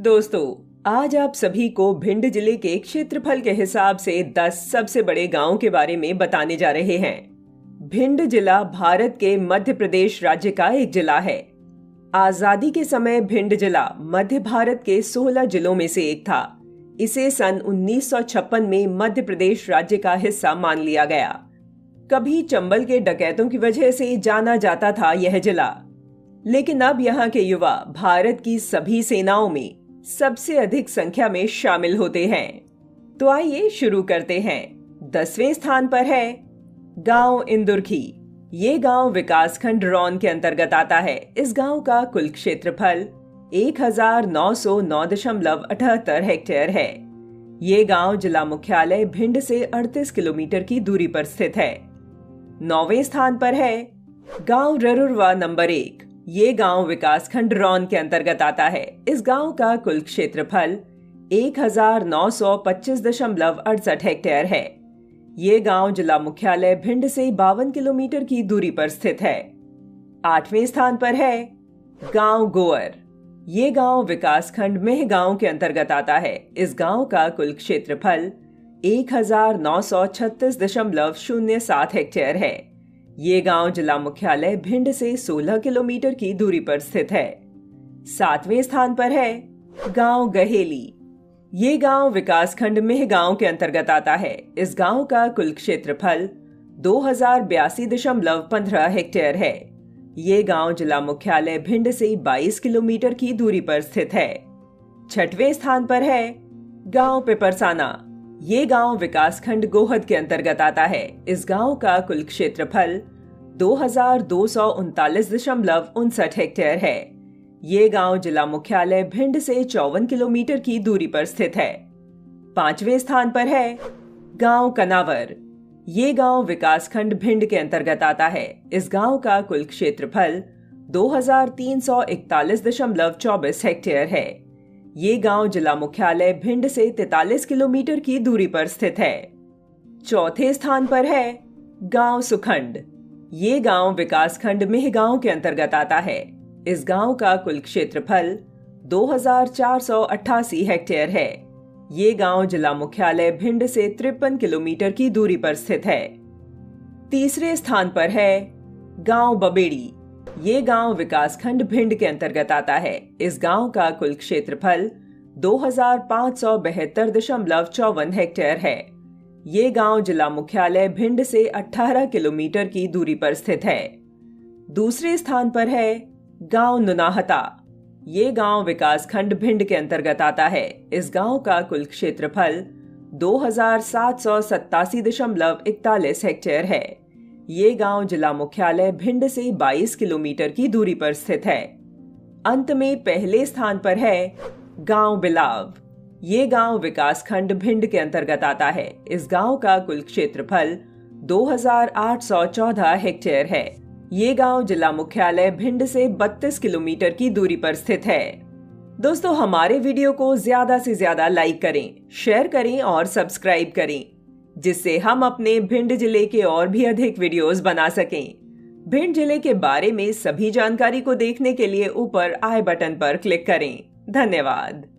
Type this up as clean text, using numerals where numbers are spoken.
दोस्तों, आज आप सभी को भिंड जिले के क्षेत्रफल के हिसाब से 10 सबसे बड़े गांवों के बारे में बताने जा रहे हैं। भिंड जिला भारत के मध्य प्रदेश राज्य का एक जिला है। आजादी के समय भिंड जिला मध्य भारत के 16 जिलों में से एक था। इसे सन 1956 में मध्य प्रदेश राज्य का हिस्सा मान लिया गया। कभी चंबल के डकैतों की वजह से जाना जाता था यह जिला, लेकिन अब यहाँ के युवा भारत की सभी सेनाओं में सबसे अधिक संख्या में शामिल होते हैं। तो आइए शुरू करते हैं। 10वें स्थान पर है गांव इंदुरखी। ये गांव विकासखंड रौन के अंतर्गत आता है। इस गांव का कुल क्षेत्रफल 1909.78 हेक्टेयर है। ये गांव जिला मुख्यालय भिंड से 38 किलोमीटर की दूरी पर स्थित है। 9वें स्थान पर है गांव ररुरवा नंबर 1। ये गांव विकासखंड रौन के अंतर्गत आता है। इस गांव का कुल क्षेत्रफल 1925.68 हेक्टेयर है। ये गांव जिला मुख्यालय भिंड से 52 किलोमीटर की दूरी पर स्थित है। 8वें स्थान पर है गांव गोअर। ये गांव विकासखंड मेहगांव के अंतर्गत आता है। इस गांव का कुल क्षेत्रफल 1936.07 हेक्टेयर है। ये गांव जिला मुख्यालय भिंड से 16 किलोमीटर की दूरी पर स्थित है। 7वें स्थान पर है गांव गहेली। ये गांव विकासखंड मेहगांव के अंतर्गत आता है। इस गांव का कुल क्षेत्रफल 2082.15 हेक्टेयर है। ये गांव जिला मुख्यालय भिंड से 22 किलोमीटर की दूरी पर स्थित है। 6वें स्थान पर है गांव पिपरसाना। ये गांव विकासखंड गोहद के अंतर्गत आता है। इस गांव का कुल क्षेत्रफल 2239.59 हेक्टेयर है। ये गांव जिला मुख्यालय भिंड से 54 किलोमीटर की दूरी पर स्थित है। 5वें स्थान पर है गांव कनावर। ये गांव विकासखंड भिंड के अंतर्गत आता है। इस गांव का कुल क्षेत्रफल 2341.24 हेक्टेयर है। ये गांव जिला मुख्यालय भिंड से 43 किलोमीटर की दूरी पर स्थित है। 4थे स्थान पर है गांव सुखंड। ये गांव विकासखंड मेहगांव के अंतर्गत आता है। इस गांव का कुल क्षेत्रफल 2488 हेक्टेयर है। ये गांव जिला मुख्यालय भिंड से 53 किलोमीटर की दूरी पर स्थित है। 3रे स्थान पर है गांव बबेड़ी। ये गांव विकासखंड भिंड के अंतर्गत आता है। इस गांव का कुल क्षेत्रफल 2572.54 हेक्टेयर है। ये गांव जिला मुख्यालय भिंड से 18 किलोमीटर की दूरी पर स्थित है। दूसरे स्थान पर है गांव नुनाहता। ये गांव विकासखंड भिंड के अंतर्गत आता है। इस गांव का कुल क्षेत्रफल 2787.41 हेक्टेयर है। ये गांव जिला मुख्यालय भिंड से 22 किलोमीटर की दूरी पर स्थित है। अंत में पहले स्थान पर है गांव बिलाव। ये गांव विकासखंड भिंड के अंतर्गत आता है। इस गांव का कुल क्षेत्रफल 2814 हेक्टेयर है। ये गांव जिला मुख्यालय भिंड से 32 किलोमीटर की दूरी पर स्थित है। दोस्तों, हमारे वीडियो को ज्यादा से ज्यादा लाइक करें, शेयर करें और सब्सक्राइब करें, जिससे हम अपने भिंड जिले के और भी अधिक वीडियोस बना सकें। भिंड जिले के बारे में सभी जानकारी को देखने के लिए ऊपर आई बटन पर क्लिक करें। धन्यवाद।